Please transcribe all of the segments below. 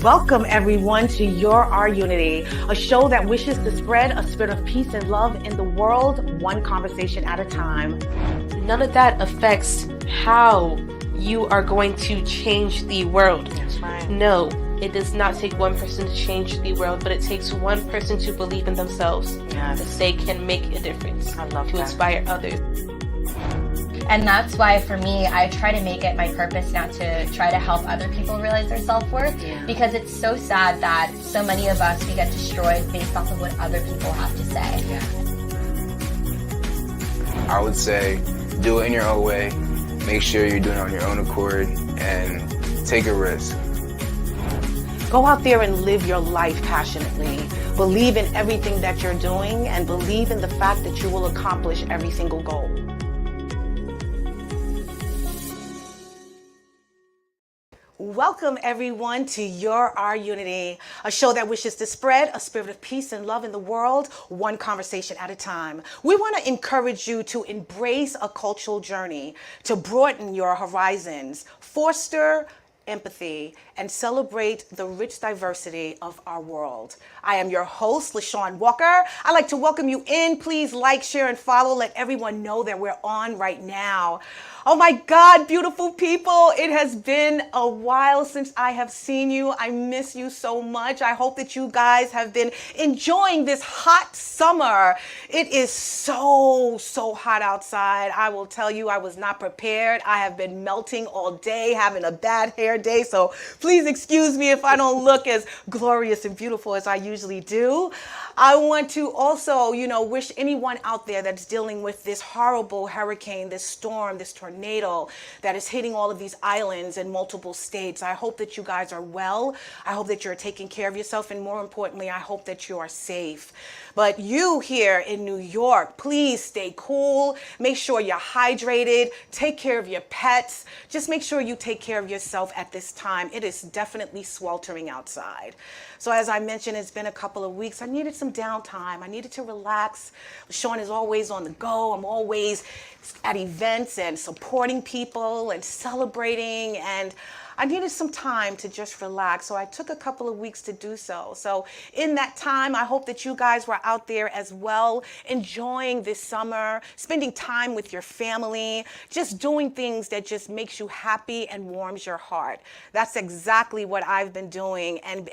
Welcome everyone to Your Our Unity, a show that wishes to spread a spirit of peace and love in the world, one conversation at a time. None of that affects how you are going to change the world. That's right. No, it does not take one person to change the world, but it takes one person to believe in themselves. Yes. That they can make a difference. I love to that. inspire others. And that's why, for me, I try to make it my purpose now to try to help other people realize their self-worth. Yeah. Because it's so sad that so many of us, we get destroyed based off of what other people have to say. Yeah. I would say do it in your own way. Make sure you're doing it on your own accord and take a risk. Go out there and live your life passionately. Believe in everything that you're doing and believe in the fact that you will accomplish every single goal. Welcome everyone to Your Our Unity, a show that wishes to spread a spirit of peace and love in the world, one conversation at a time. We want to encourage you to embrace a cultural journey, to broaden your horizons, foster empathy, and celebrate the rich diversity of our world. I am your host, LaShawn Walker. I'd like to welcome you in. Please like, share, and follow. Let everyone know that we're on right now. Oh my God, beautiful people. It has been a while since I have seen you. I miss you so much. I hope that you guys have been enjoying this hot summer. It is so hot outside. I will tell you, I was not prepared. I have been melting all day, having a bad hair day. So please excuse me if I don't look as glorious and beautiful as I usually do. I want to also, wish anyone out there that's dealing with this horrible hurricane, this storm, this tornado that is hitting all of these islands in multiple states. I hope that you guys are well. I hope that you're taking care of yourself. And more importantly, I hope that you are safe. But you here in New York, please stay cool. Make sure you're hydrated. Take care of your pets. Just make sure you take care of yourself at this time. It is definitely sweltering outside. So as I mentioned, it's been a couple of weeks. I needed some downtime. I needed to relax. Sean is always on the go. I'm always at events and supporting people and celebrating, and I needed some time to just relax, so I took a couple of weeks to do so. So in that time, I hope that you guys were out there as well, enjoying this summer, spending time with your family, just doing things that just makes you happy and warms your heart. That's exactly what I've been doing and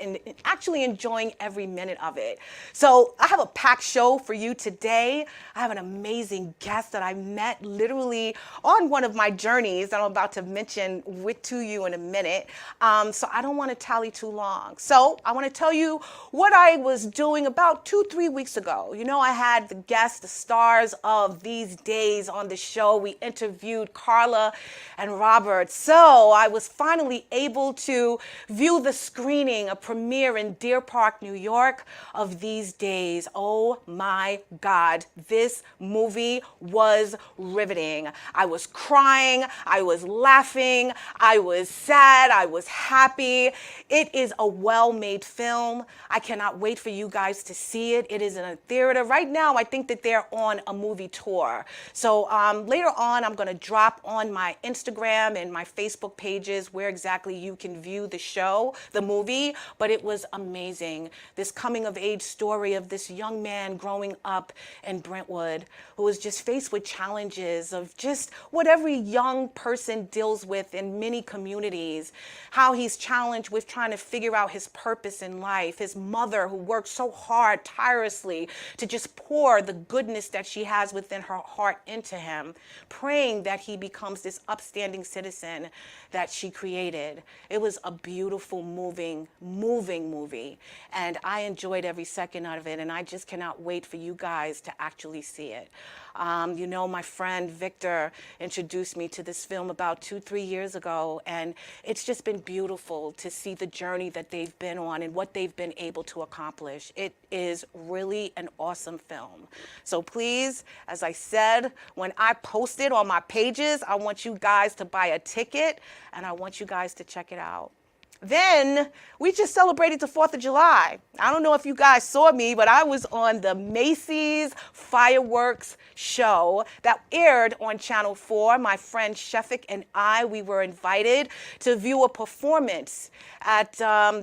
actually enjoying every minute of it. So I have a packed show for you today. I have an amazing guest that I met literally on one of my journeys that I'm about to mention to you in a minute. So I don't want to tally too long. So I want to tell you what I was doing about 2-3 weeks ago. I had the guests, the stars of these days on the show. We interviewed Carla and Robert. So I was finally able to view the screening, a premiere in Deer Park, New York of These Days. Oh my God, this movie was riveting. I was crying, I was laughing, I was sad, I was happy. It is a well-made film. I cannot wait for you guys to see it. It is in a theater. Right now, I think that they're on a movie tour. So later on, I'm going to drop on my Instagram and my Facebook pages where exactly you can view the show, the movie, but it was amazing. This coming-of-age story of this young man growing up in Brentwood who was just faced with challenges of just what every young person deals with in many communities, how he's challenged with trying to figure out his purpose in life, his mother who worked so hard, tirelessly, to just pour the goodness that she has within her heart into him, praying that he becomes this upstanding citizen that she created. It was a beautiful, moving movie, and I enjoyed every second of it, and I just cannot wait for you guys to actually see it. My friend Victor introduced me to this film about 2-3 years ago, and it's just been beautiful to see the journey that they've been on and what they've been able to accomplish. It is really an awesome film. So please, as I said, when I post it on my pages, I want you guys to buy a ticket, and I want you guys to check it out. Then we just celebrated the 4th of July. I don't know if you guys saw me, but I was on the Macy's fireworks show that aired on Channel 4. My friend Shefik and we were invited to view a performance at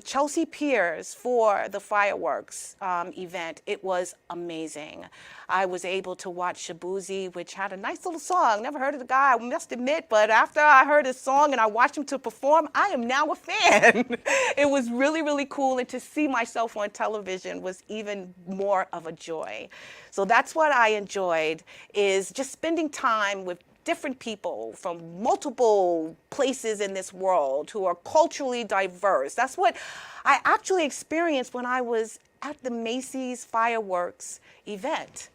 Chelsea Piers for the fireworks event. It was amazing. I was able to watch Shabuzi, which had a nice little song. Never heard of the guy, I must admit, but after I heard his song and I watched him to perform, I am now a fan. It was really, really cool, and to see myself on television was even more of a joy. So that's what I enjoyed, is just spending time with different people from multiple places in this world who are culturally diverse. That's what I actually experienced when I was at the Macy's fireworks event.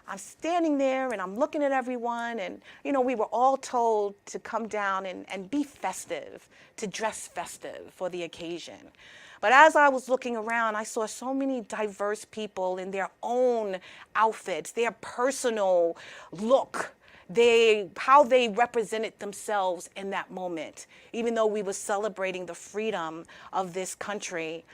I'm standing there and I'm looking at everyone, and we were all told to come down and be festive, to dress festive for the occasion. But as I was looking around, I saw so many diverse people in their own outfits, their personal look, how they represented themselves in that moment. Even though we were celebrating the freedom of this country,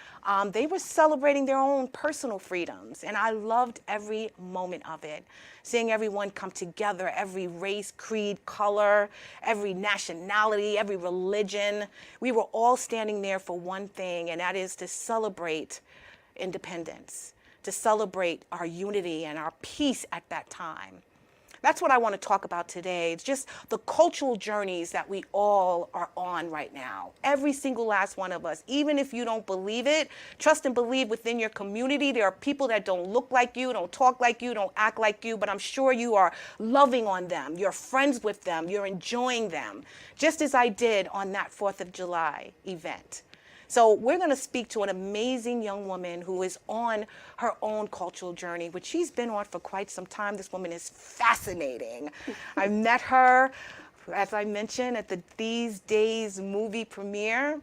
they were celebrating their own personal freedoms. And I loved every moment of it. Seeing everyone come together, every race, creed, color, every nationality, every religion. We were all standing there for one thing, and that is to celebrate independence, to celebrate our unity and our peace at that time. That's what I want to talk about today. It's just the cultural journeys that we all are on right now. Every single last one of us. Even if you don't believe it, trust and believe within your community. There are people that don't look like you, don't talk like you, don't act like you, but I'm sure you are loving on them. You're friends with them. You're enjoying them, just as I did on that 4th of July event. So we're going to speak to an amazing young woman who is on her own cultural journey, which she's been on for quite some time. This woman is fascinating. I met her, as I mentioned, at the These Days movie premiere.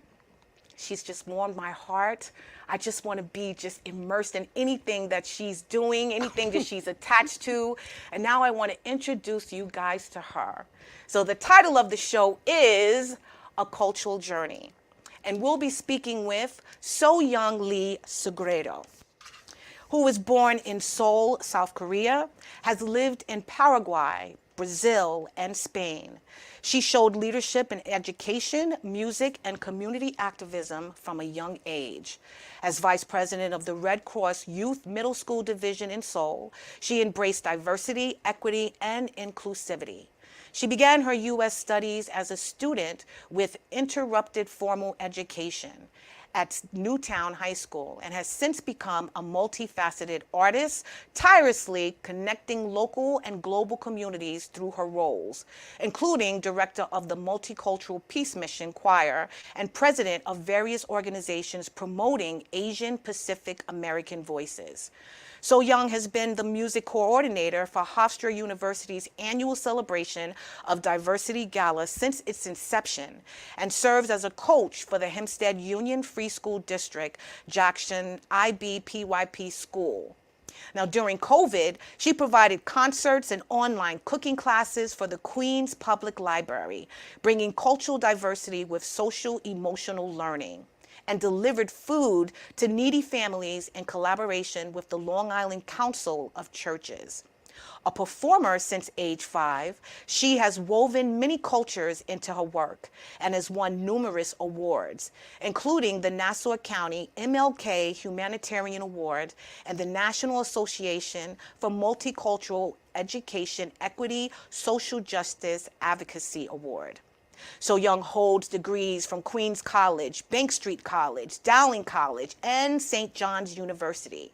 She's just warmed my heart. I just want to be just immersed in anything that she's doing, anything that she's attached to. And now I want to introduce you guys to her. So the title of the show is A Cultural Journey. And we'll be speaking with Soh Young Lee-Segredo, who was born in Seoul, South Korea, has lived in Paraguay, Brazil, and Spain. She showed leadership in education, music, and community activism from a young age. As vice president of the Red Cross Youth Middle School Division in Seoul, she embraced diversity, equity, and inclusivity. She began her U.S. studies as a student with interrupted formal education at Newtown High School and has since become a multifaceted artist, tirelessly connecting local and global communities through her roles, including director of the Multicultural Peace Mission Choir and president of various organizations promoting Asian Pacific American voices. Soh Young has been the music coordinator for Hofstra University's annual celebration of Diversity Gala since its inception and serves as a coach for the Hempstead Union Free School District Jackson IBPYP School. Now, during COVID, she provided concerts and online cooking classes for the Queens Public Library, bringing cultural diversity with social emotional learning, and delivered food to needy families in collaboration with the Long Island Council of Churches. A performer since age 5, she has woven many cultures into her work and has won numerous awards, including the Nassau County MLK Humanitarian Award and the National Association for Multicultural Education Equity Social Justice Advocacy Award. Soh Young holds degrees from Queens College, Bank Street College, Dowling College, and St. John's University.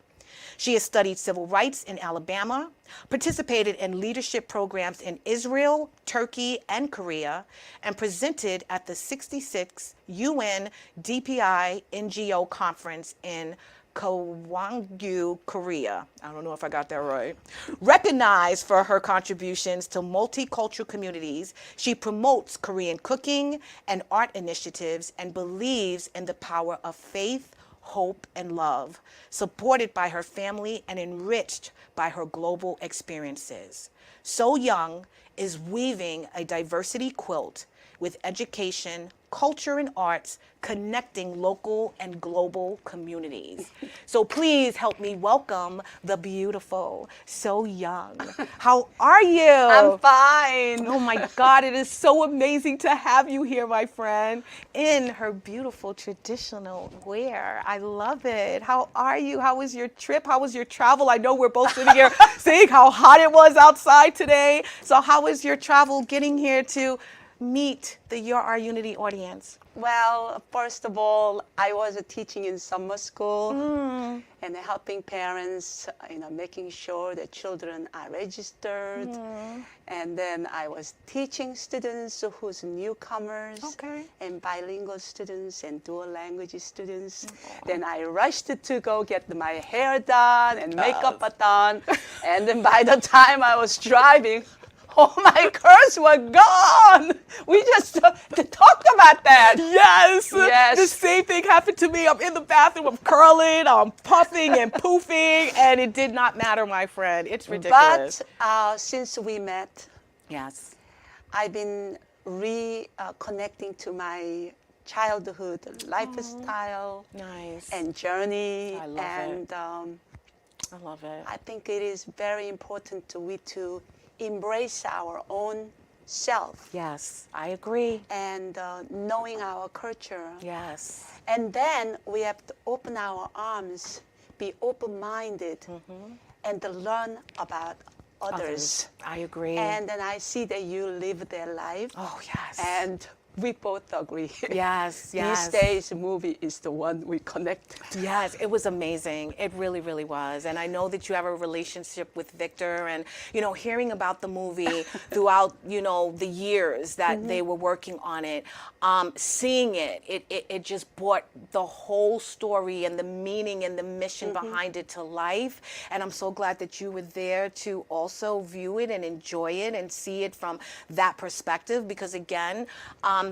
She has studied civil rights in Alabama, participated in leadership programs in Israel, Turkey, and Korea, and presented at the 66th UN D.E.I. NGO conference in Gwangju, Korea. I don't know if I got that right. Recognized for her contributions to multicultural communities, she promotes Korean cooking and art initiatives and believes in the power of faith, hope, and love, supported by her family and enriched by her global experiences. Soh Young is weaving a diversity quilt, with education, culture, and arts, connecting local and global communities. So please help me welcome the beautiful Soh Young. How are you? I'm fine. Oh my God, it is so amazing to have you here, my friend, in her beautiful traditional wear. I love it. How are you? How was your trip? How was your travel? I know we're both sitting here saying how hot it was outside today. So how was your travel getting here to meet the Your Our Unity audience? Well, first of all, I was teaching in summer school and helping parents, making sure that children are registered. And then I was teaching students who's newcomers and bilingual students and dual language students. Then I rushed to go get my hair done and makeup done. And then by the time I was driving, all my curls were gone. We just talked about that. Yes. Yes. The same thing happened to me. I'm in the bathroom, I'm curling, I'm puffing and poofing, and it did not matter, my friend. It's ridiculous. But since we met, Yes. I've been reconnecting to my childhood lifestyle Nice. and journey. I love it. And I love it. I think it is very important to embrace our own self Yes, I agree. and knowing our culture. Yes. And then we have to open our arms, be open-minded, and to learn about others. I agree. And then I see that you live their life. Oh, yes. And we both agree. Yes, yes. These days, the movie is the one we connect. Yes, it was amazing. It really, really was. And I know that you have a relationship with Victor, and, hearing about the movie throughout, the years that they were working on it, seeing it just brought the whole story and the meaning and the mission behind it to life. And I'm so glad that you were there to also view it and enjoy it and see it from that perspective, because again,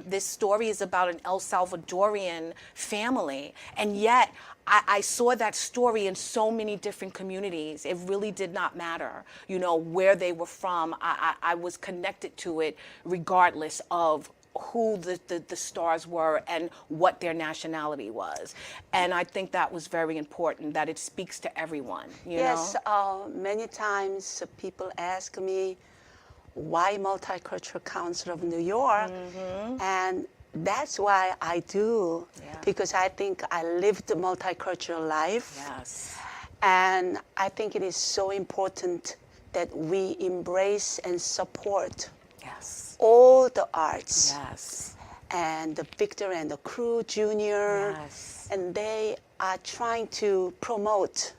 this story is about an El Salvadorian family, and yet I saw that story in so many different communities. It really did not matter, where they were from. I was connected to it regardless of who the stars were and what their nationality was. And I think that was very important, that it speaks to everyone, Yes, many times people ask me, why Multicultural Council of New York? And that's why I do, because I think I lived a multicultural life. Yes. And I think it is so important that we embrace and support Yes. all the arts. Yes. And the Victor and the crew, Junior, Yes. and they are trying to promote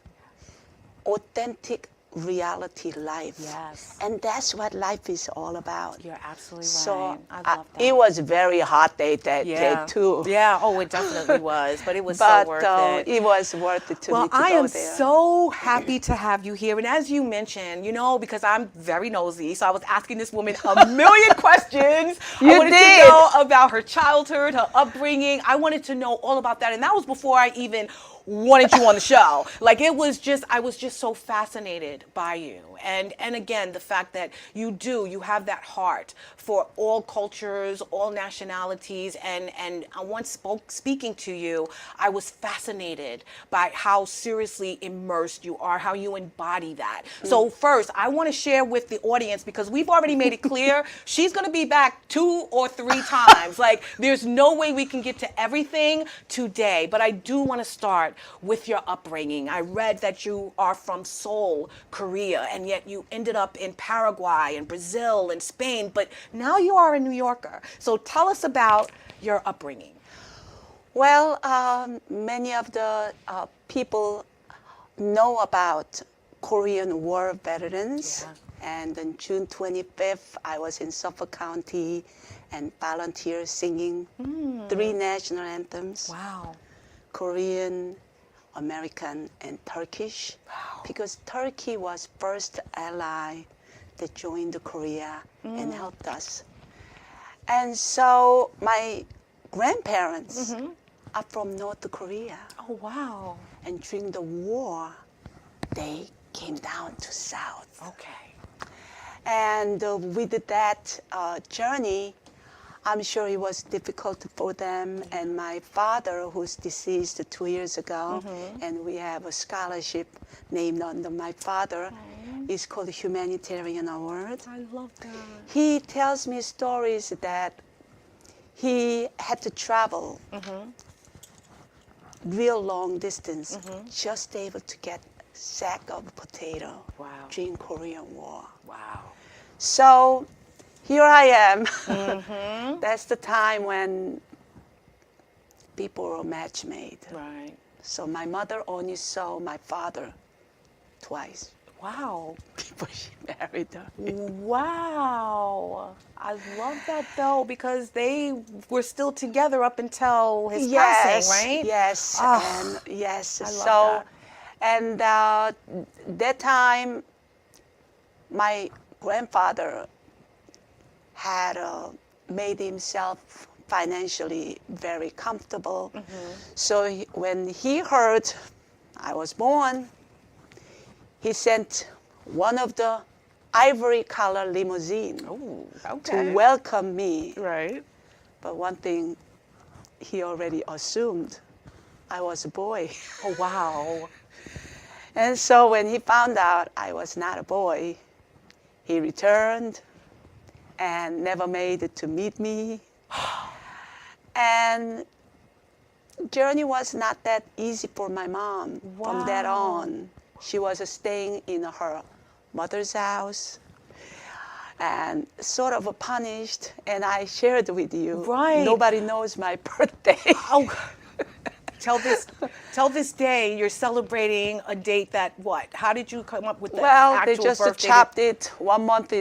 authentic reality life. Yes. And that's what life is all about. You're absolutely So right. I love that. it was a very hot day that day too. Yeah, oh, it definitely was, but it was But so worth it. it was worth it to Well, me to I go am there. so happy to have you here. And as you mentioned, because I'm very nosy, so I was asking this woman a million questions. I You wanted did. to know about her childhood, her upbringing. I wanted to know all about that. And that was before I even wanted you on the show. Like, I was just so fascinated by you. And again, the fact that you have that heart for all cultures, all nationalities. And once speaking to you, I was fascinated by how seriously immersed you are, how you embody that. So first, I want to share with the audience, because we've already made it clear, she's going to be back 2 or 3 times. Like, there's no way we can get to everything today. But I do want to start with your upbringing. I read that you are from Seoul, Korea, and yet you ended up in Paraguay and Brazil and Spain, but now you are a New Yorker. So tell us about your upbringing. Well, many of the people know about Korean War veterans. And on June 25th, I was in Suffolk County and volunteer singing 3 national anthems. Wow. Korean, American, and Turkish. Wow. Because Turkey was first ally that joined Korea and helped us. And so my grandparents are from North Korea. Oh, wow. And during the war, they came down to South. Okay. And with that journey, I'm sure it was difficult for them. And my father, who's deceased 2 years ago, and we have a scholarship named under my father, is called Humanitarian Award. I love that. He tells me stories that he had to travel real long distance just able to get a sack of potato during Korean War. Wow. So here I am. That's the time when people were match made. Right. So my mother only saw my father twice Wow. before she married her. Wow. I love that though, because they were still together up until his Yes, passing, right? yes, Oh, and yes. I love So, that. and that time, my grandfather had made himself financially very comfortable. So when he heard I was born, he sent one of the ivory color limousine to welcome me. Right. But one thing, he already assumed I was a boy. Oh, wow. And so when he found out I was not a boy, he returned and never made it to meet me. And journey was not that easy for my mom from that on. She was staying in her mother's house and sort of punished, and I shared with you. Right. Nobody knows my birthday. Oh, till this day, you're celebrating a date that what? How did you come up with the Well, actual they just birthday? chopped it 1.5 months,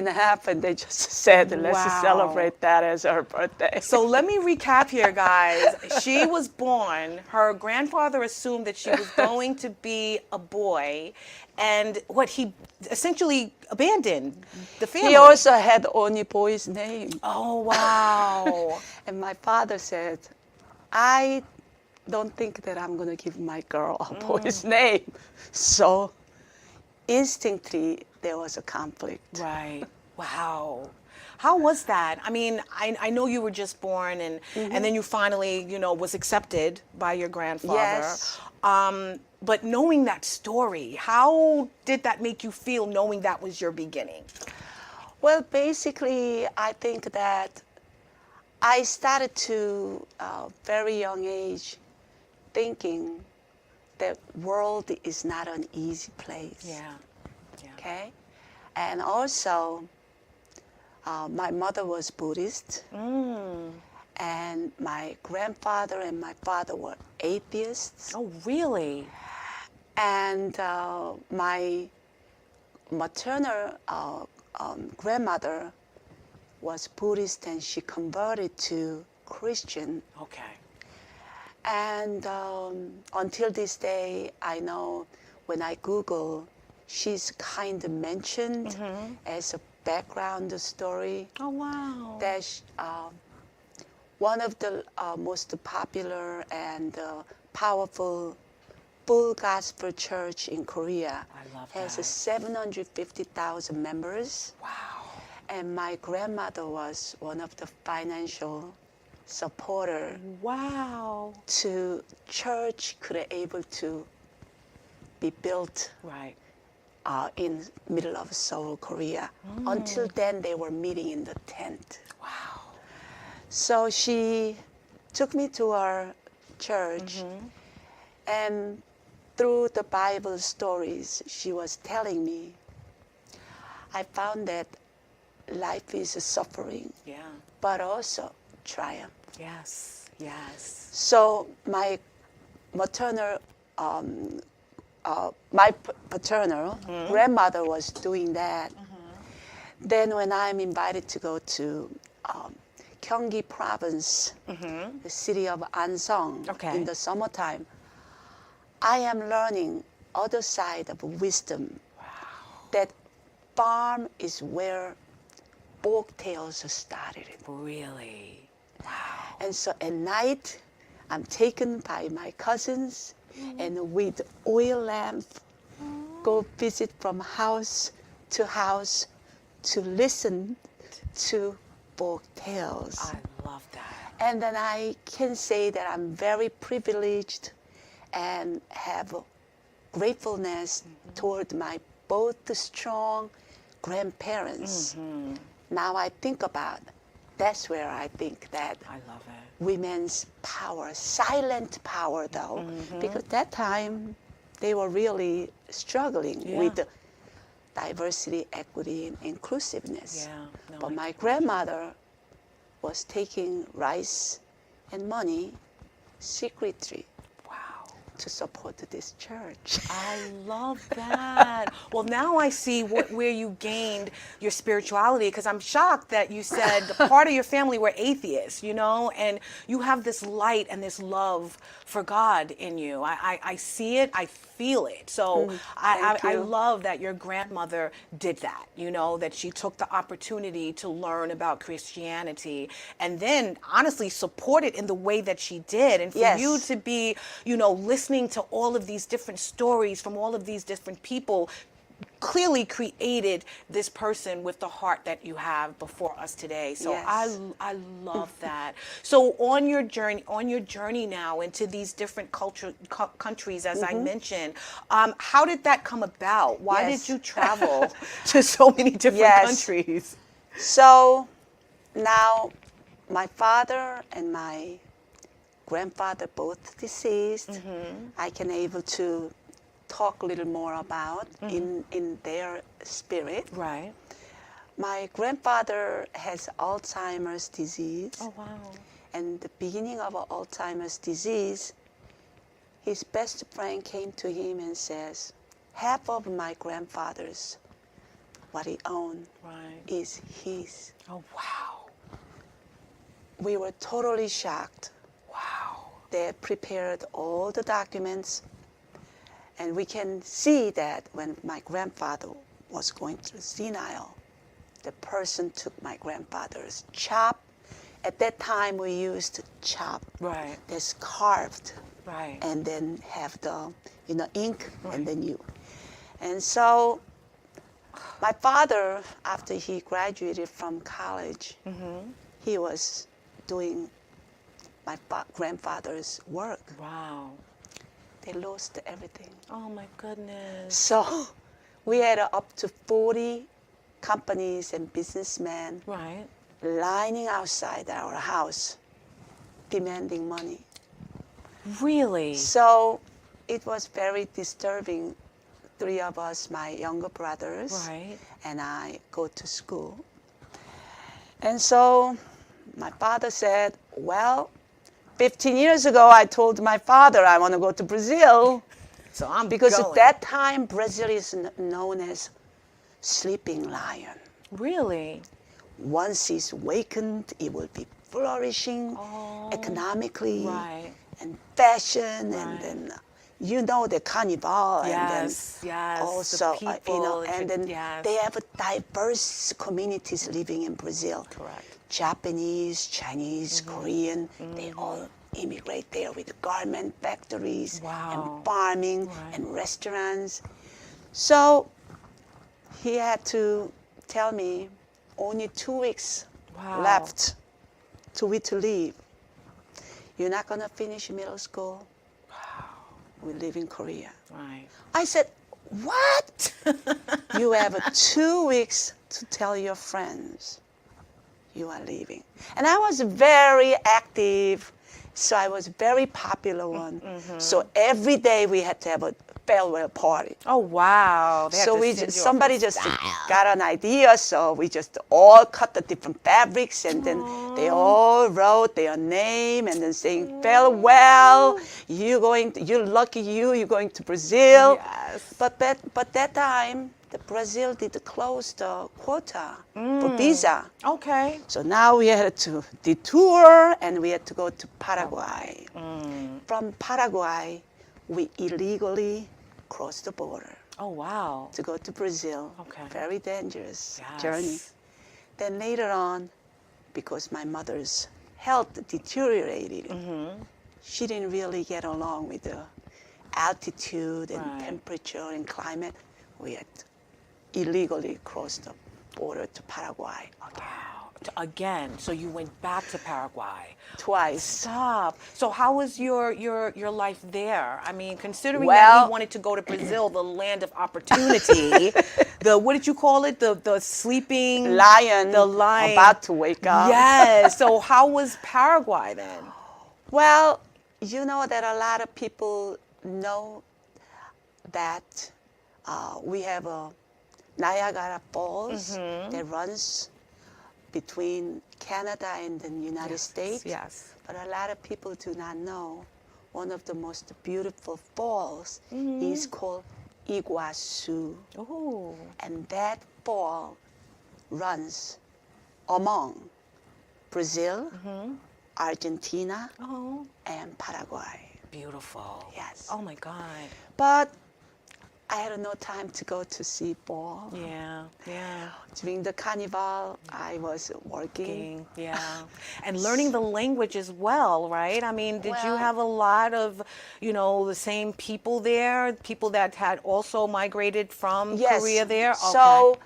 and they just said, let's Wow. celebrate that as her birthday. So let me recap here, guys. She was born, her grandfather assumed that she was going to be a boy, and what he essentially abandoned the family. He also had only boy's name. Oh, wow. And my father said, I don't think that I'm going to give my girl a boy's name. So instinctively, there was a conflict. Right. Wow. How was that? I mean, I know you were just born and then you finally, was accepted by your grandfather. Yes. But knowing that story, how did that make you feel knowing that was your beginning? Well, basically, I think that I started to, very young age, thinking that world is not an easy place. Yeah. Okay? And also, my mother was Buddhist, and my grandfather and my father were atheists. Oh, really? And my maternal grandmother was Buddhist, and she converted to Christian. Okay. And until this day, I know when I Google, she's kind of mentioned as a background story. Oh, wow. That one of the most popular and powerful full gospel church in Korea. I love has that. 750,000 members. Wow. And my grandmother was one of the financial supporter Wow. to church could able to be built Right. in middle of Seoul, Korea. Until then, they were meeting in the tent. Wow. So she took me to our church, and through the Bible stories she was telling me, I found that life is a suffering, Yeah. but also triumph. Yes. Yes. So my maternal, my paternal grandmother was doing that. Then when I'm invited to go to Gyeonggi province, the city of Ansong, Okay. in the summertime, I am learning other side of wisdom. That farm is where folk tales started. Really? And so at night, I'm taken by my cousins, and with oil lamp, go visit from house to listen to folk tales. I love And then I can say that I'm very privileged and have gratefulness toward my both strong grandparents. Now I think about, that's where I think that I love it. women's power, silent power though, because that time they were really struggling with the diversity, equity, and inclusiveness. Yeah, no, But I my grandmother was taking rice and money secretly Wow. to support this church. I love that. Well, now I see where you gained your spirituality, because I'm shocked that you said the part of your family were atheists, you know, and you have this light and this love for God in you. I see it, I feel it. So thank I you. love that your grandmother did that, you know, that she took the opportunity to learn about Christianity and then honestly support it in the way that she did. And for Yes. you to be, you know, listening to all of these different stories from all of these different people clearly created this person with the heart that you have before us today. So Yes. I love that. So on your journey now into these different countries, as I mentioned, how did that come about? Why Yes. did you travel to so many different Yes. countries? So now my father and my grandfather both deceased. I can able to talk a little more about in their spirit. Right. My grandfather has Alzheimer's disease. Oh wow. And the beginning of Alzheimer's disease, his best friend came to him and says, half of my grandfather's, what he owned, Right. is his. Oh wow. We were totally shocked. Wow. They had prepared all the documents, and we can see that when my grandfather was going through senile, the person took my grandfather's chop. At that time, we used chop. Right. That's carved. Right. And then have the, ink, and then you. And so my father, after he graduated from college, he was doing my grandfather's work. Wow. They lost everything. Oh my goodness. So we had up to 40 companies and businessmen Right. lining outside our house, demanding money. Really? So it was very disturbing. 3 of us, my younger brothers, Right. and I go to school. And so my father said, well, 15 years ago, I told my father I want to go to Brazil. So I'm Because going. at that time, Brazil is known as sleeping lion. Really? Once it's awakened, it will be flourishing economically Right. and fashion, Right. and then the carnival, Yes, and then yes, the also people, and then yes. they have diverse communities living in Brazil. Correct. Japanese, Chinese, Korean, they all immigrate there with garment factories Wow. and farming Right. and restaurants. So he had to tell me only 2 weeks Wow. left to leave. You're not going to finish middle school. We live in Korea. Right. I said, what? You have 2 weeks to tell your friends you are leaving. And I was very active, so I was very popular one. So every day we had to have a farewell party. Oh wow. They had So to we send just, you off somebody in just style. got an idea, so we just all cut the different fabrics, and then they all wrote their name and then saying farewell. You're lucky you're going to Brazil. Yes. But that time, Brazil did close the quota for visa. Okay. So now we had to detour, and we had to go to Paraguay. From Paraguay, we illegally crossed the border Oh wow. to go to Brazil. Okay. Very dangerous Yes. journey. Then later on, because my mother's health deteriorated, she didn't really get along with the altitude and Right. temperature and climate. We had illegally crossed the border to Paraguay again. Again, so you went back to Paraguay. twice. Stop. So how was your life there? I mean, considering that Well- he wanted to go to Brazil, the land of opportunity, the what did you call it? The sleeping Lion, the lion about to wake up. Yes. So how was Paraguay then? Well, you know that a lot of people know that we have a Niagara Falls that runs between Canada and the United States. Yes. But a lot of people do not know one of the most beautiful falls is called Iguazu. Oh. And that fall runs among Brazil, Argentina, Oh. and Paraguay. Beautiful. Yes. Oh my God. But I had no time to go to see ball. Yeah. Yeah. During the carnival, I was working. Yeah. And learning the language as well, right? I mean, did you Well- have a lot of, the same people there, people that had also migrated from Yes. Korea there? Okay. So,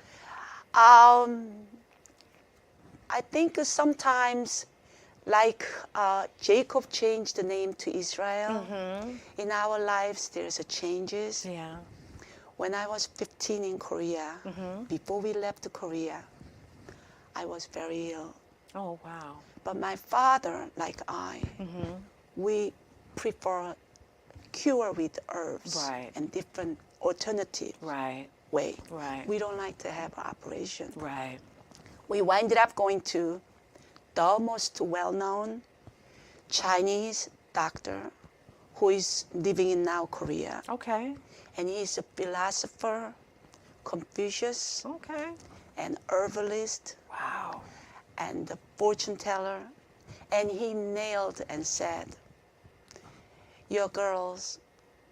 I think sometimes, like Jacob changed the name to Israel. In our lives, there's a changes. Yeah. When I was 15 in Korea, before we left Korea, I was very ill. Oh, wow. But my father, like I, we prefer cure with herbs Right. and different alternative Right. way. Right. We don't like to have operation. Right. We ended up going to the most well-known Chinese doctor who is living in now Korea. Okay. And he is a philosopher, Confucius, Okay. and herbalist, Wow. and the fortune teller. And he nailed and said, your girl's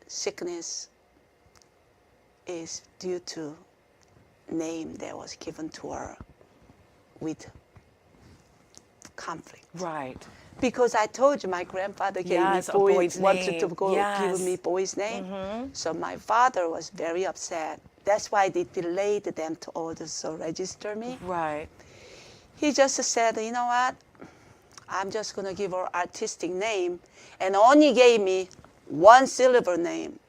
sickness is due to name that was given to her with conflict. Right. Because I told you my grandfather gave Yes, a me boy's wanted to name. go Yes. give me boy's name. So my father was very upset. That's why they delayed them to also register me. Right. He just said, you know what? I'm just gonna give her artistic name, and only gave me one syllable name.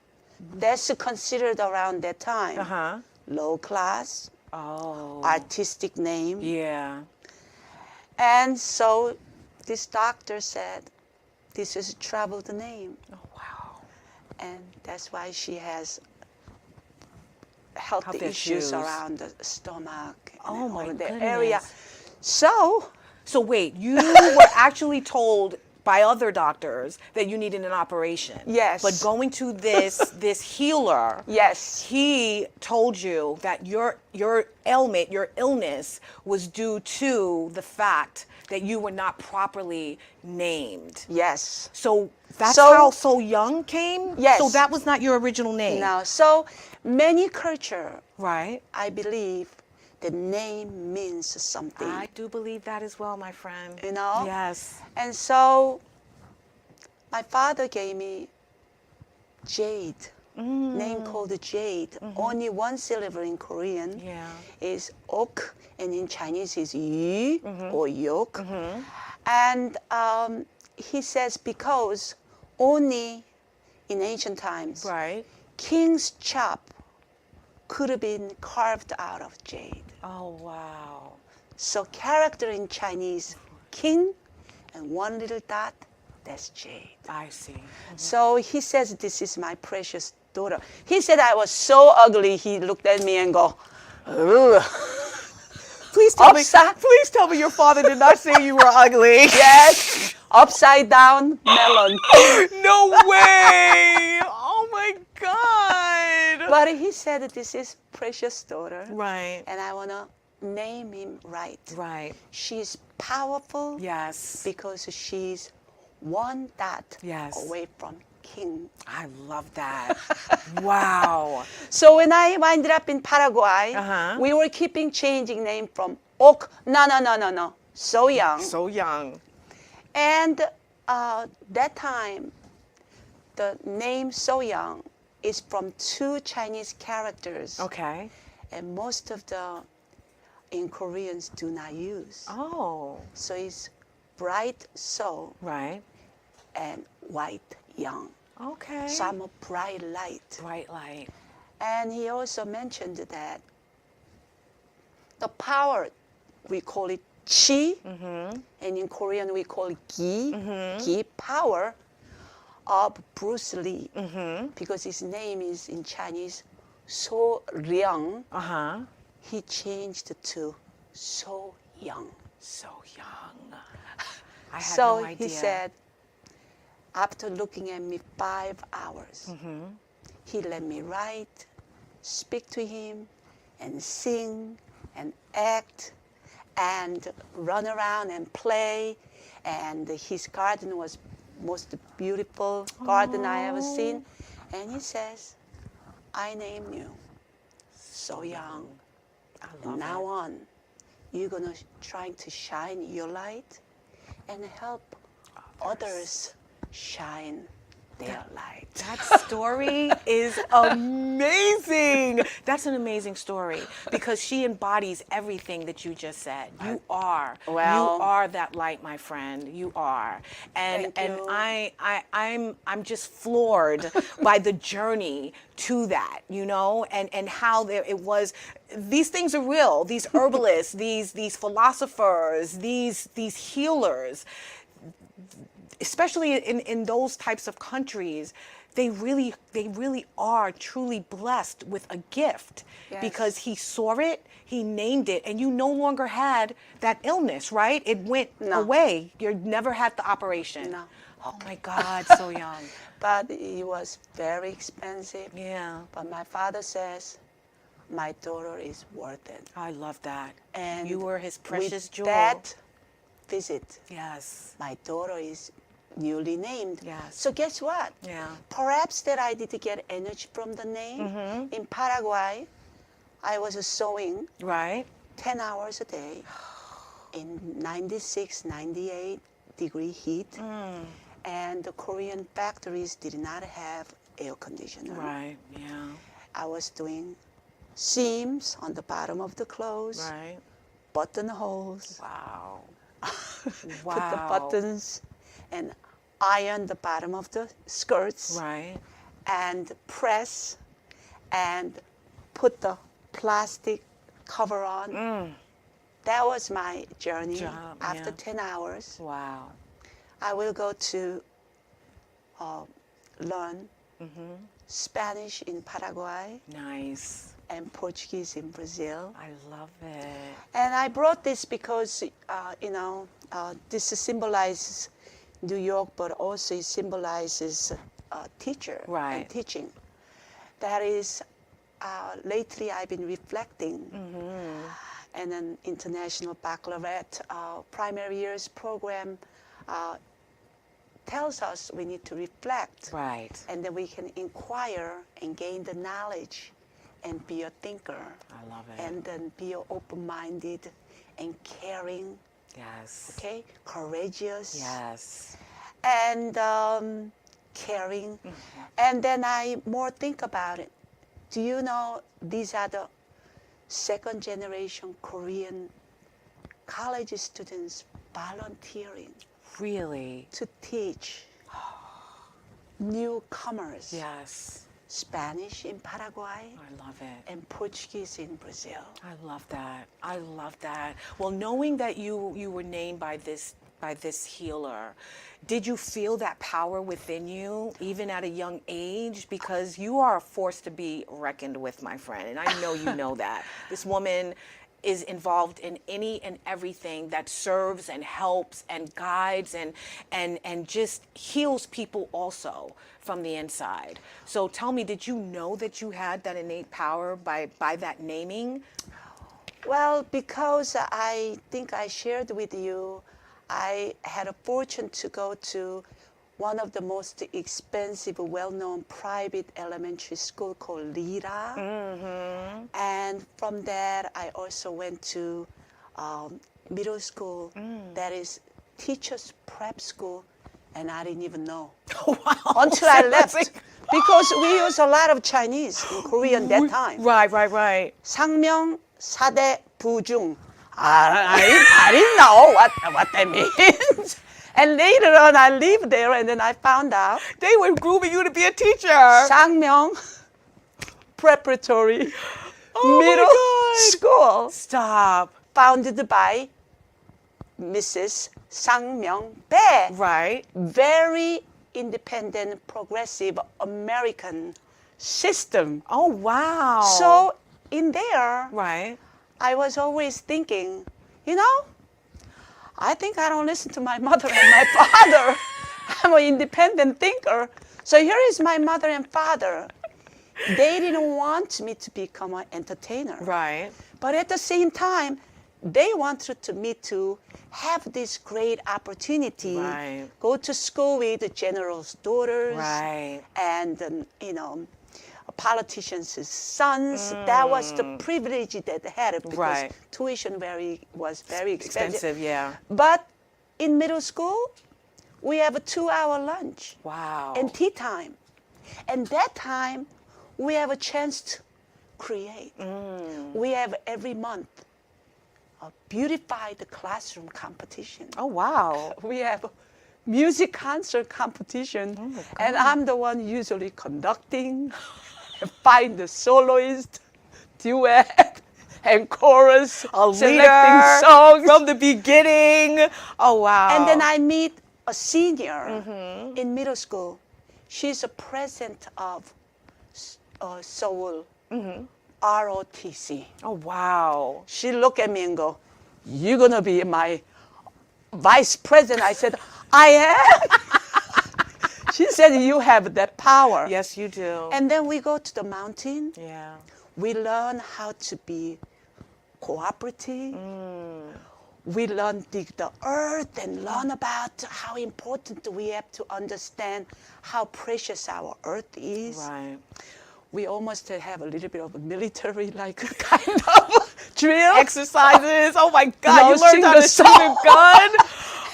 That's considered around that time Uh-huh. low class, Oh. artistic name. Yeah. And so this doctor said, this is a troubled name. Oh, wow. And that's why she has health Health issues issues. around the stomach and Oh, my all the goodness. area. So So wait, you were actually told by other doctors that you needed an operation. Yes. But going to this healer, yes, he told you that your ailment, your illness was due to the fact that you were not properly named. yes. So that's So- how So Young came? Yes. So that was not your original name. Now, so many culture, Right? I believe the name means something. I do believe that as well, my friend. You know? Yes. And so my father gave me Jade, name called Jade. Only one syllable in Korean Yeah. is ok, and in Chinese is yu or yolk. And he says because only in ancient times, Right. king's chop could have been carved out of jade. Oh, wow. So character in Chinese, king, and one little dot, that's jade. I see. So he says, this is my precious daughter. He said I was so ugly, he looked at me and go, ugh. Please tell me. Upside- Please tell me your father did not say you were ugly. Yes, upside down melon. No way. Oh my God. But he said, this is precious daughter. Right. And I want to name him right. Right. She's powerful Yes. because she's one dot Yes. away from king. I love that. Wow. So when I ended up in Paraguay, Uh-huh. we were keeping changing name from Ok. No. So Young. So young. And that time, the name So Young is from two Chinese characters. Okay. And most of the in Koreans do not use. Oh, So it's bright Soh right. and white Young. Okay. So I'm a bright light. Bright light. And he also mentioned that the power, we call it chi, and in Korean we call it gi power of Bruce Lee, because his name is in Chinese Soh Young. Uh-huh. He changed to So Young. So young. I had So no idea. he said, after looking at me 5 hours, he let me write, speak to him, and sing, and act, and run around and play. And his garden was most beautiful garden I ever seen. And he says, I name you So Young. I love And now it. on, you're gonna trying to shine your light and help others shine their light. That story is amazing. That's an amazing story because she embodies everything that you just said. You are. Well- you are that light, my friend. You are. And Thank you. I'm just floored by the journey to that, you know, and how there it was. These things are real. These herbalists, these philosophers, these healers, especially in those types of countries, they really are truly blessed with a gift. Yes. Because he saw it, he named it, and you no longer had that illness, right? It went No. away. You never had the operation. No. Oh my God, so young. But it was very expensive. Yeah, But my father says, my daughter is worth it. I love that. And you were his precious with jewel. that visit, Yes. my daughter is newly named. Yes. So guess what? Yeah. Perhaps that I did get energy from the name. In Paraguay, I was sewing Right. 10 hours a day in 96, 98 degree heat. And the Korean factories did not have air conditioner. Right. Yeah. I was doing seams on the bottom of the clothes, Right. buttonholes, Wow. put the buttons and iron the bottom of the skirts, Right. and press and put the plastic cover on. That was my journey. Job, After yeah. 10 hours, Wow. I will go to learn Spanish in Paraguay Nice. and Portuguese in Brazil. I love it. And I brought this because, this symbolizes New York, but also it symbolizes teacher Right. and teaching. That is, lately I've been reflecting. And an international baccalaureate primary years program tells us we need to reflect. Right. And then we can inquire and gain the knowledge and be a thinker. I love it. And then be open-minded and caring, Yes. okay, courageous, Yes. and caring. And then I more think about it. Do you know these are the second generation Korean college students volunteering Really. to teach newcomers Yes. Spanish in Paraguay I love it. and Portuguese in Brazil. I love that. I love that. Well, knowing that you were named by this healer, did you feel that power within you even at a young age? Because you are a force to be reckoned with, my friend, and I know you know that. This woman is involved in any and everything that serves and helps and guides and just heals people also from the inside. So tell me, did you know that you had that innate power by that naming? Well, because I think I shared with you, I had a fortune to go to one of the most expensive, well-known private elementary school called D.E.I. And from that, I also went to middle school that is teachers prep school, and I didn't even know until I left. Because we use a lot of Chinese in Korea at that time. Right. 상명, 4대 부중. I didn't know what that means. And later on, I lived there, and then I found out They were grooming you to be a teacher. Sangmyeong Preparatory Oh Middle my God. School, Stop. founded by Mrs. Sang Myung-bae. Right. Very independent, progressive American system. Oh, wow. So in there, Right. I was always thinking, you know, I think I don't listen to my mother and my father. I'm an independent thinker. So here is my mother and father. They didn't want me to become an entertainer. Right. But at the same time, they wanted me to have this great opportunity, Right. go to school with the general's daughters, Right. and politicians' sons. That was the privilege that they had because Right. tuition was very expensive. Expensive, yeah. But in middle school, we have a 2-hour lunch Wow. and tea time. And that time, we have a chance to create. We have every month a beautified classroom competition. Oh, wow. We have a music concert competition, and I'm the one usually conducting, find the soloist, duet, and chorus, A selecting leader songs. from the beginning. Oh, wow. And then I meet a senior in middle school. She's a president of Seoul ROTC. Oh, wow. She looked at me and go, "You're gonna be my vice president." I said, "I am." She said, "You have that power." Yes, you do. And then we go to the mountain. yeah. We learn how to be cooperative. We learn dig the earth and learn about how important we have to understand how precious our earth is. Right. We almost have a little bit of a military-like kind of drill. Exercises. Oh, my God. No, You learned how to sing shoot the a gun.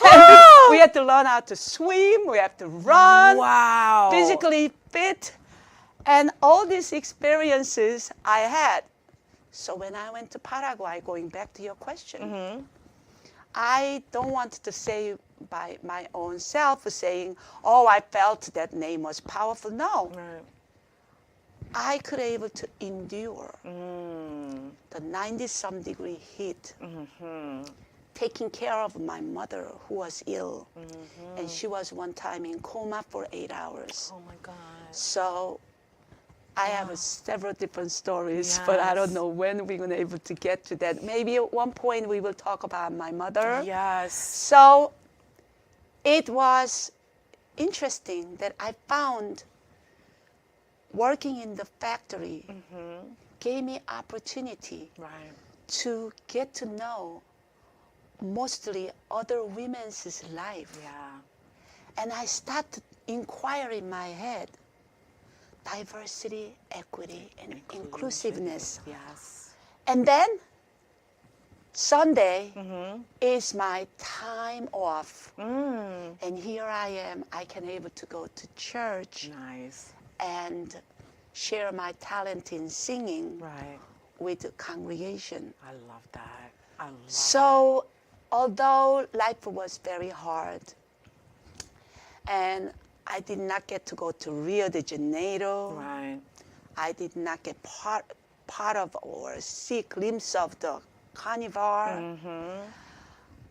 And we had to learn how to swim. We have to run. Wow. Physically fit. And all these experiences I had. So when I went to Paraguay, going back to your question, I don't want to say by my own self saying, "Oh, I felt that name was powerful." No. Right. I could able to endure the 90-some degree heat, taking care of my mother who was ill, and she was one time in coma for 8 hours. Oh, my God. So I have several different stories, but I don't Yes. know when we're going to able to get to that. Maybe at one point we will talk about my mother. Yes. So it was interesting that I found working in the factory gave me opportunity Right. to get to know mostly other women's life. Yeah. And I started inquiring in my head, diversity, equity, and inclusiveness. Yes. And then Sunday is my time off. And here I am, I can able to go to church Nice. and share my talent in singing Right. with the congregation. I love that. I love So although life was very hard and I did not get to go to Rio de Janeiro, Right. I did not get part of or see a glimpse of the carnival.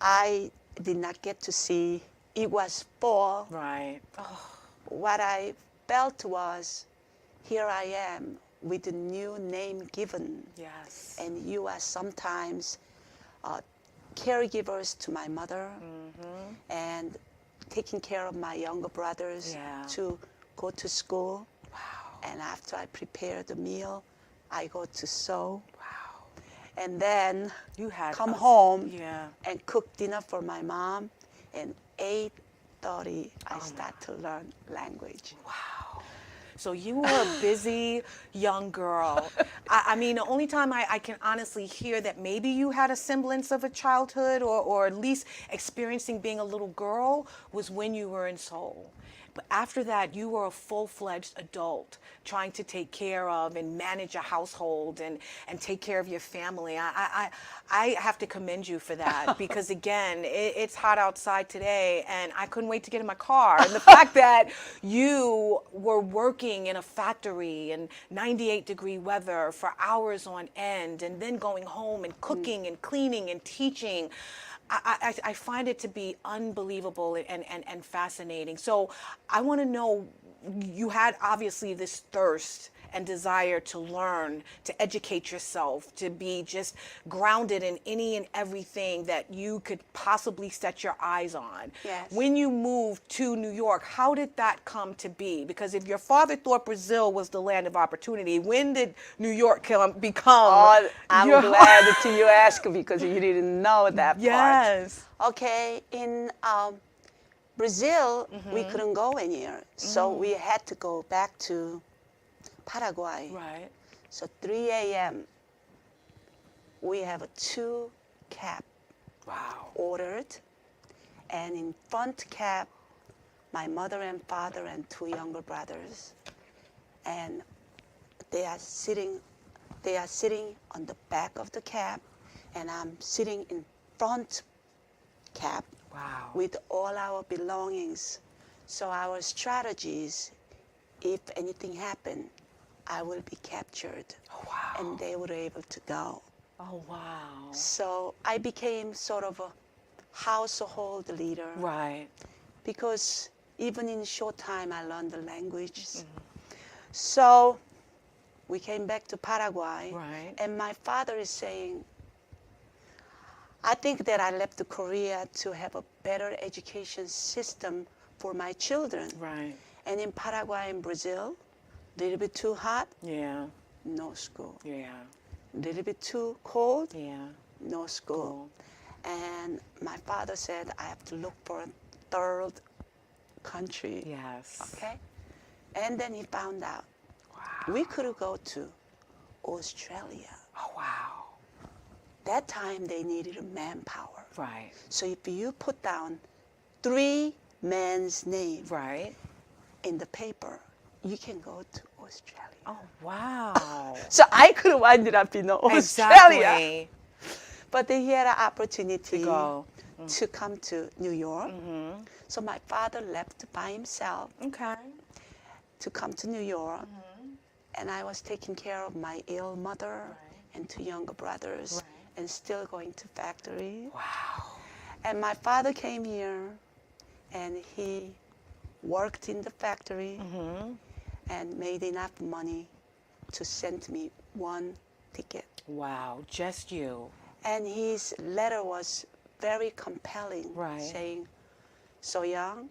I did not get to see, it was fall. Right. What I felt was, here I am with a new name given. Yes. And you are sometimes caregivers to my mother and taking care of my younger brothers Yeah. to go to school. Wow. And after I prepare the meal, I go to sew. Wow. And then You had come us- home Yeah. and cook dinner for my mom. And 8:30, I start to learn language. Wow. So you were a busy young girl. I mean, the only time I can honestly hear that maybe you had a semblance of a childhood or at least experiencing being a little girl was when you were in Seoul. But after that, you were a full-fledged adult trying to take care of and manage a household and take care of your family. I have to commend you for that because, again, it's hot outside today, and I couldn't wait to get in my car. And the fact that you were working in a factory in 98-degree weather for hours on end and then going home and cooking and cleaning and teaching, I find it to be unbelievable and fascinating. So I want to know, you had obviously this thirst and desire to learn, to educate yourself, to be just grounded in any and everything that you could possibly set your eyes on. Yes. When you moved to New York, how did that come to be? Because if your father thought Brazil was the land of opportunity, when did New York become Oh, I'm your... glad that you asked because you didn't know that part. Yes. Okay, in Brazil, we couldn't go anywhere, so we had to go back to Paraguay. Right. So 3 a.m., we have a 2 cab Wow. ordered, and in front cab, my mother and father and 2 younger brothers, and they are sitting on the back of the cab, and I'm sitting in front cab. Wow. With all our belongings. So our strategies, if anything happened, I will be captured. Oh, wow. And they were able to go. Oh, wow. So I became sort of a household leader. Right. Because even in a short time, I learned the languages. So we came back to Paraguay. Right. And my father is saying, I think that I left Korea to have a better education system for my children. Right. And in Paraguay and Brazil, a little bit too hot, Yeah. no school. Yeah. A little bit too cold, Yeah. no school. And my father said, I have to look for a third country. Yes. Okay? And then he found out Wow. we could go to Australia. Oh, wow. That time they needed manpower. Right. So if you put down 3 men's names Right. in the paper, you can go to Australia. Oh, wow. So I could have ended up in Australia. Exactly. But he had an opportunity To go. to come to New York. So my father left by himself Okay. to come to New York. And I was taking care of my ill mother and 2 younger brothers and still going to factory. Wow. And my father came here and he worked in the factory and made enough money to send me 1 ticket. Wow. Just you. And his letter was very compelling, Right. saying, "So Young,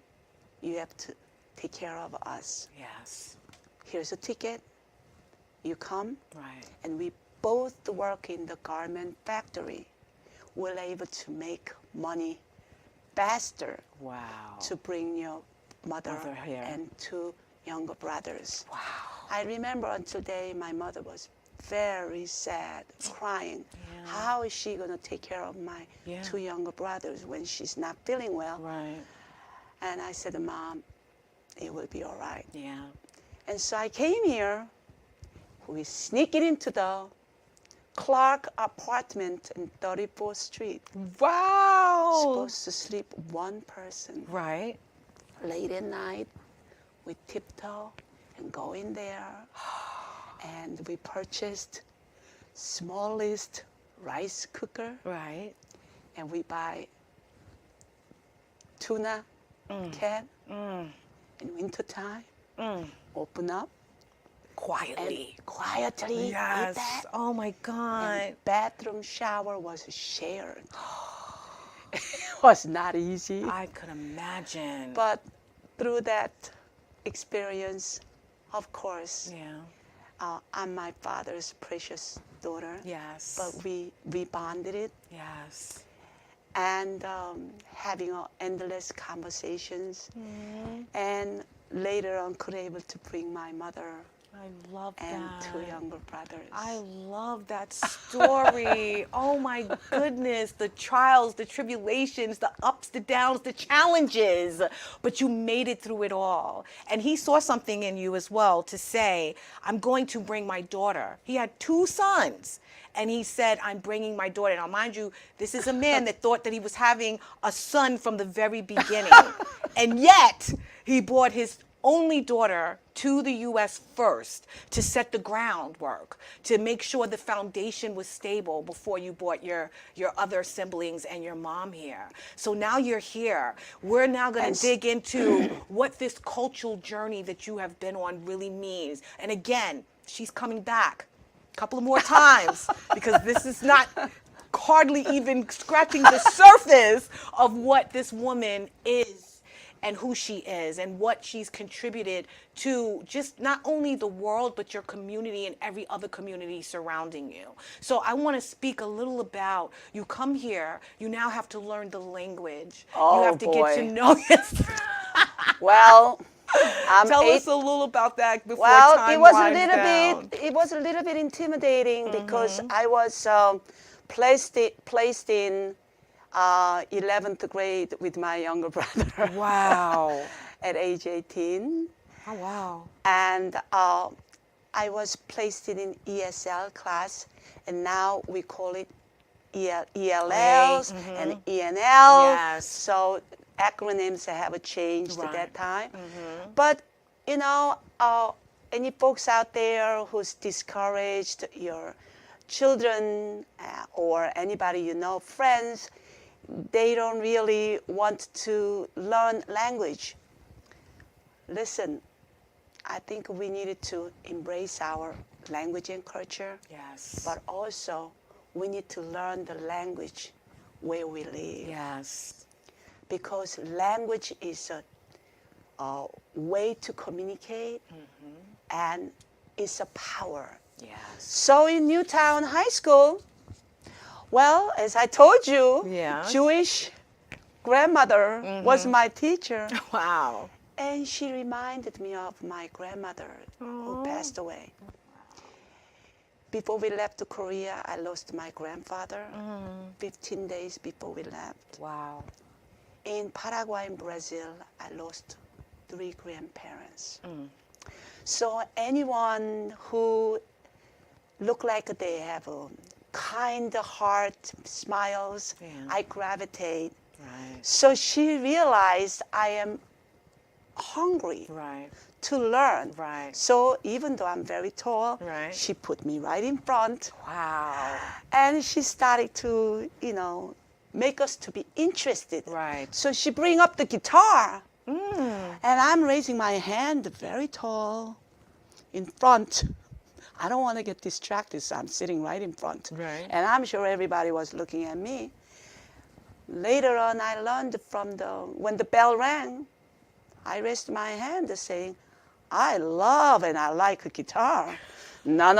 you have to take care of us. Yes. Here's a ticket. You come." Right. And we both work in the garment factory. We're able to make money faster Wow. to bring your mother Mother here. and 2 younger brothers. Wow. I remember until today my mother was very sad, crying. Yeah. How is she going to take care of my Yeah. 2 younger brothers when she's not feeling well? Right. And I said, Mom, it will be all right. Yeah. And so I came here. We sneaked into the Clark apartment in 34th Street. Wow. Supposed to sleep 1 person. Right. Late at night, we tiptoe and go in there. And we purchased smallest rice cooker. Right. And we buy tuna can in wintertime. Open up and Quietly. quietly eat Yes. that. Oh my God. And bathroom shower was shared. It was not easy. I could imagine. But through that experience, of course, Yeah. I'm my father's precious daughter. Yes. But we bonded it Yes. and having endless conversations. And later on, could able to bring my mother I love and that. 2 younger brothers. I love that story. Oh my goodness. The trials, the tribulations, the ups, the downs, the challenges. But you made it through it all. And he saw something in you as well to say, I'm going to bring my daughter. He had 2 sons. And he said, I'm bringing my daughter. Now, mind you, this is a man that thought that he was having a son from the very beginning. And yet, he brought his only daughter to the U.S. first to set the groundwork, to make sure the foundation was stable before you brought your other siblings and your mom here. So now you're here. We're now going to dig into what this cultural journey that you have been on really means. And again, she's coming back a couple of more times because this is not hardly even scratching the surface of what this woman is and who she is and what she's contributed to just not only the world, but your community and every other community surrounding you. So I want to speak a little about, you come here, you now have to learn the language. Oh, you have to get to boy. know this. Well, Tell us a little about that before well, time it was winds a little down. bit. It was a little bit intimidating because I was placed in 11th grade with my younger brother. Wow. At age 18, Oh, wow. and I was placed in an ESL class, and now we call it ELLs and ENL. Yes. So acronyms have changed at that Right. time. But you know, any folks out there who's discouraged your children or anybody you know, friends, they don't really want to learn language. Listen, I think we needed to embrace our language and culture, Yes. but also we need to learn the language where we live. Yes. Because language is a way to communicate and it's a power. Yes. So in Newtown High School, well, as I told you, Yes. Jewish grandmother was my teacher. Wow. And she reminded me of my grandmother who passed away. Before we left to Korea, I lost my grandfather 15 days before we left. Wow. In Paraguay and Brazil, I lost 3 grandparents. So anyone who look like they have a kind heart, smiles, Yeah. I gravitate. Right. So she realized I am hungry Right. to learn. Right. So even though I'm very tall, Right. she put me right in front. Wow. And she started to, make us to be interested. Right. So she bring up the guitar. And I'm raising my hand very tall in front. I don't want to get distracted, so I'm sitting right in front. Right. And I'm sure everybody was looking at me. Later on, I learned when the bell rang, I raised my hand saying, I love and I like guitar. No.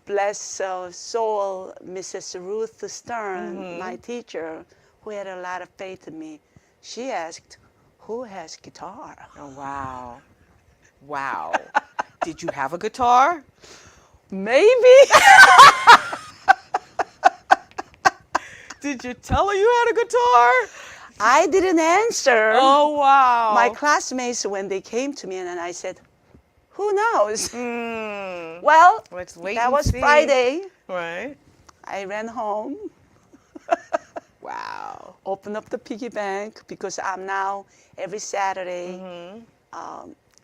Bless soul, Mrs. Ruth Stern, my teacher, who had a lot of faith in me. She asked, who has guitar? Oh, wow. Wow. Did you have a guitar? Maybe. Did you tell her you had a guitar? I didn't answer. Oh, wow. My classmates, when they came to me, and I said, who knows? Well, Let's wait that and was see. Friday. Right. I ran home, Wow. opened up the piggy bank because I'm now every Saturday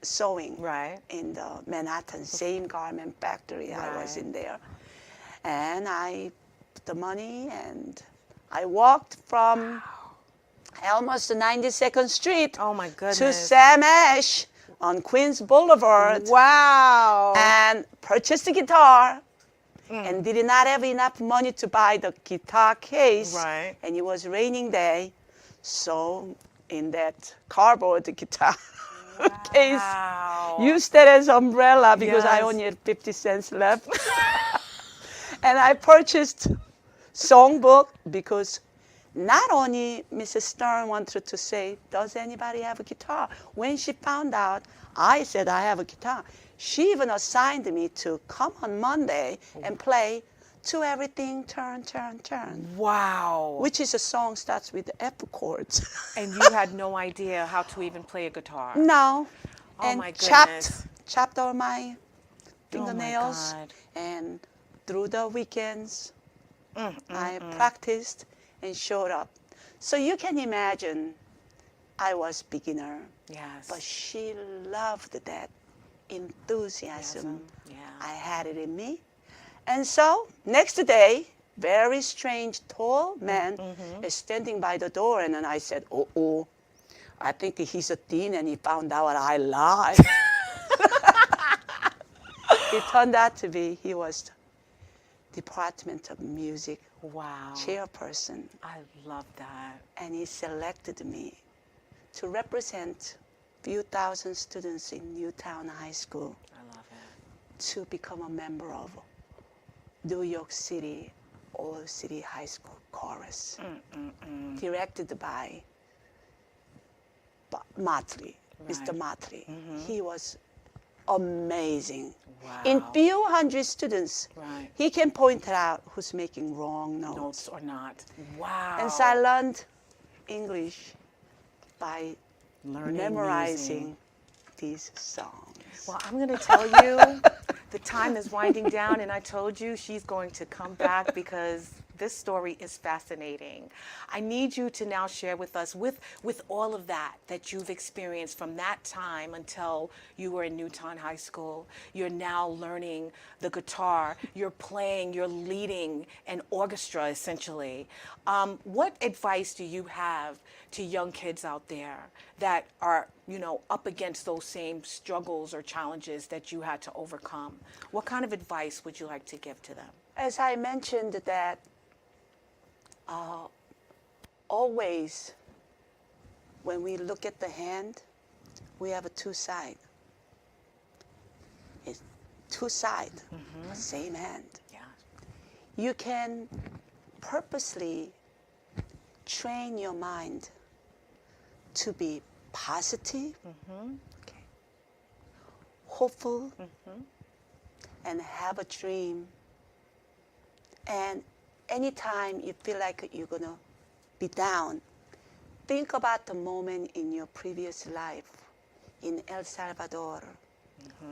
sewing Right. in the Manhattan same garment factory. I was Right. in there. And I put the money and I walked from almost the 92nd Street Oh, my to goodness. Sam Ash on Queens Boulevard Wow. and purchased the guitar and did not have enough money to buy the guitar case. Right. And it was raining day. So in that cardboard guitar case, Wow. used that as umbrella because I Yes. only had 50 cents left. And I purchased songbook because not only Mrs. Stern wanted to say, does anybody have a guitar? When she found out I said I have a guitar, she even assigned me to come on Monday and play To Everything, Turn, Turn, Turn, Wow. which is a song starts with F chords. And you had no idea how to even play a guitar. No. Oh And my chopped goodness. all my fingernails. God. And through the weekends, I practiced and showed up. So you can imagine I was beginner, Yes. but she loved that enthusiasm. Yeah. I had it in me. And so next day, very strange tall man is standing by the door, and then I said, oh, I think he's a dean and he found out I lied. It turned out to be he was Department of Music Wow. chairperson, I love that. and he selected me to represent few thousand students in Newtown High School I love it. to become a member of New York City All City High School Chorus, directed by Motley, Mr. Right. Motley. He was amazing. Wow. In few hundred students, Right. he can point out who's making wrong notes. Notes or not. Wow. And so I learned English by Learning, memorizing using. these songs. Well, I'm going to tell you, the time is winding down, and I told you she's going to come back because this story is fascinating. I need you to now share with us, with all of that you've experienced from that time until you were in Newtown High School. You're now learning the guitar. You're playing. You're leading an orchestra, essentially. What advice do you have to young kids out there that are, up against those same struggles or challenges that you had to overcome? What kind of advice would you like to give to them? As I mentioned that always when we look at the hand, we have a two side. It's two side, the same hand. Yeah. You can purposely train your mind to be positive, okay, hopeful, and have a dream. And anytime you feel like you're going to be down, think about the moment in your previous life in El Salvador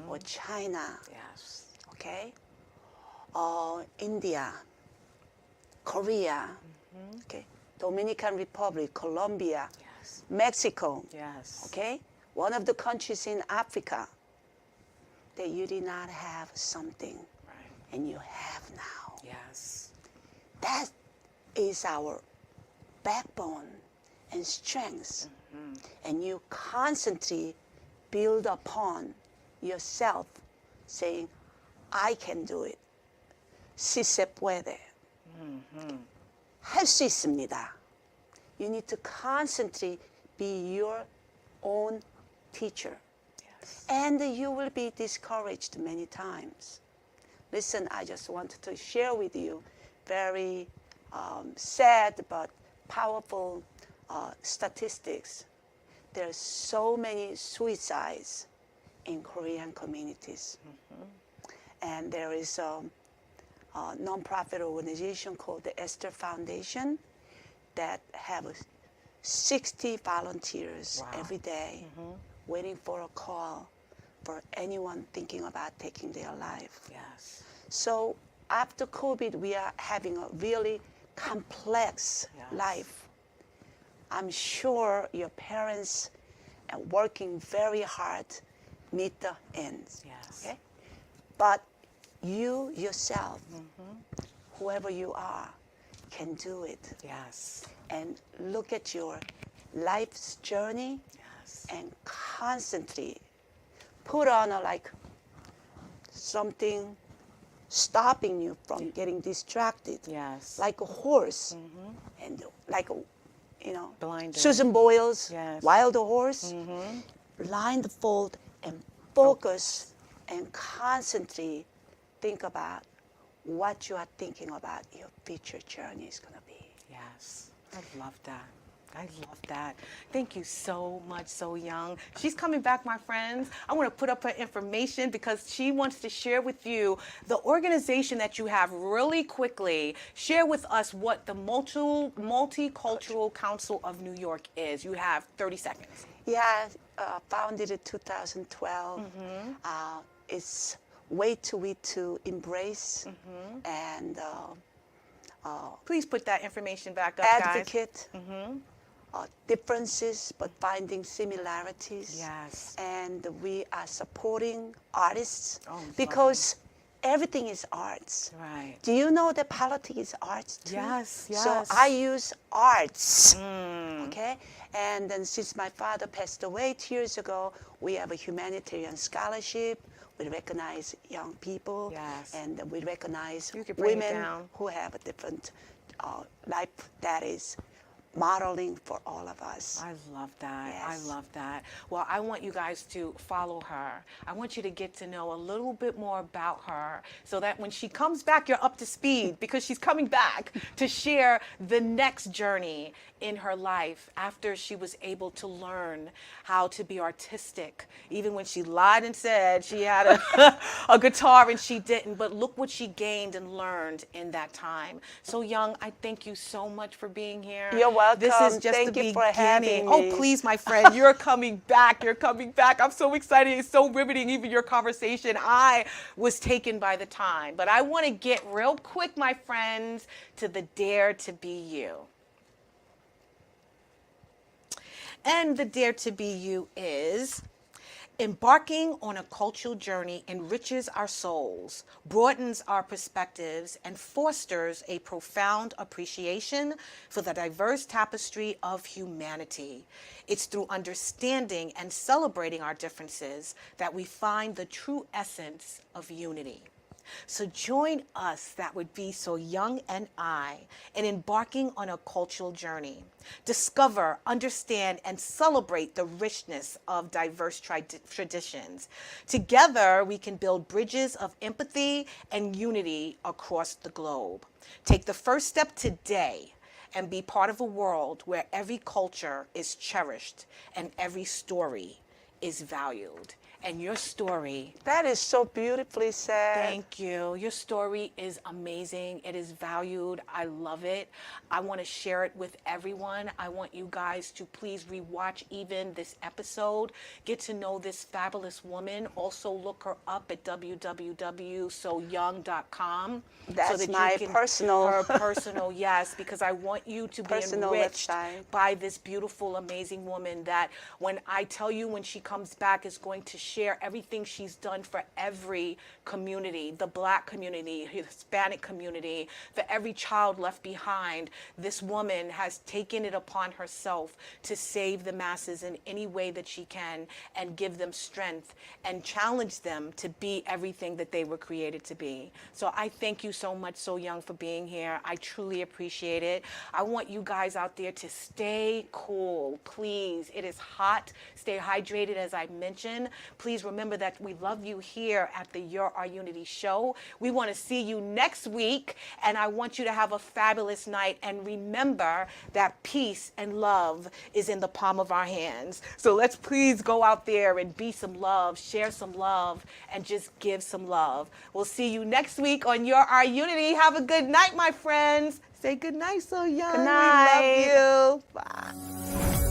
or China, Yes. okay, or India, Korea, okay, Dominican Republic, Colombia, Yes. Mexico, Yes. okay, one of the countries in Africa that you did not have something Right. and you have now. Yes. That is our backbone and strength. And you constantly build upon yourself saying, I can do it. Si se puede. 할 수 있습니다. You need to constantly be your own teacher. Yes. And you will be discouraged many times. Listen, I just wanted to share with you very sad but powerful statistics. There are so many suicides in Korean communities. And there is a nonprofit organization called the Esther Foundation that have 60 volunteers every day waiting for a call for anyone thinking about taking their life. Yes. So after COVID, we are having a really complex life. I'm sure your parents are working very hard meet the ends. Yes. Okay? But you yourself, whoever you are, can do it. Yes. And look at your life's journey Yes. and constantly put on something stopping you from getting distracted. Yes. Like a horse, and like Blinded. Susan Boyle's Yes. Wild Horse, blindfold and focus and constantly think about what you are thinking about your future journey is going to be. Yes. I love that. I love that. Thank you so much, So Young. She's coming back, my friends. I want to put up her information because she wants to share with you the organization that you have really quickly. Share with us what the Multicultural Council of New York is. You have 30 seconds. Yeah, founded in 2012. It's way too we to embrace and Please put that information back up, advocate differences, but finding similarities. Yes. And we are supporting artists Oh, because everything is arts. Right. Do you know that politics is arts too? Yes, So yes. I use arts, okay? And then since my father passed away 2 years ago, we have a humanitarian scholarship. We recognize young people, Yes. and we recognize You could bring it women down. who have a different life that is modeling for all of us. I love that. Yes. I love that. Well, I want you guys to follow her. I want you to get to know a little bit more about her so that when she comes back, you're up to speed because she's coming back to share the next journey in her life after she was able to learn how to be artistic. Even when she lied and said she had a guitar and she didn't, but look what she gained and learned in that time. So Young, I thank you so much for being here. You're welcome. This is just Thank the you for beginning. having Oh, me. please, my friend, you're coming back. You're coming back. I'm so excited. It's so riveting, even your conversation. I was taken by the time. But I want to get real quick, my friends, to the Dare to Be You. And the Dare to Be You is: embarking on a cultural journey enriches our souls, broadens our perspectives, and fosters a profound appreciation for the diverse tapestry of humanity. It's through understanding and celebrating our differences that we find the true essence of unity. So join us, that would be So Young and I, in embarking on a cultural journey. Discover, understand, and celebrate the richness of diverse traditions. Together, we can build bridges of empathy and unity across the globe. Take the first step today and be part of a world where every culture is cherished and every story is valued. And your story, That is so beautifully said. thank you. Your story is amazing. It is valued. I love it. I want to share it with everyone. I want you guys to please rewatch even this episode. Get to know this fabulous woman. Also look her up at www.sohyoung.com. That's my personal- Her personal, yes, because I want you to be Personal enriched website. by this beautiful, amazing woman that when I tell you when she comes back is going to share everything she's done for every community, the Black community, Hispanic community, for every child left behind. This woman has taken it upon herself to save the masses in any way that she can and give them strength and challenge them to be everything that they were created to be. So I thank you so much, So Young, for being here. I truly appreciate it. I want you guys out there to stay cool, please. It is hot. Stay hydrated, as I mentioned. Please remember that we love you here at the Your Our Unity show. We want to see you next week, and I want you to have a fabulous night. And remember that peace and love is in the palm of our hands. So let's please go out there and be some love, share some love, and just give some love. We'll see you next week on Your Our Unity. Have a good night, my friends. Say good night, So Young. Good night. We love you. Bye.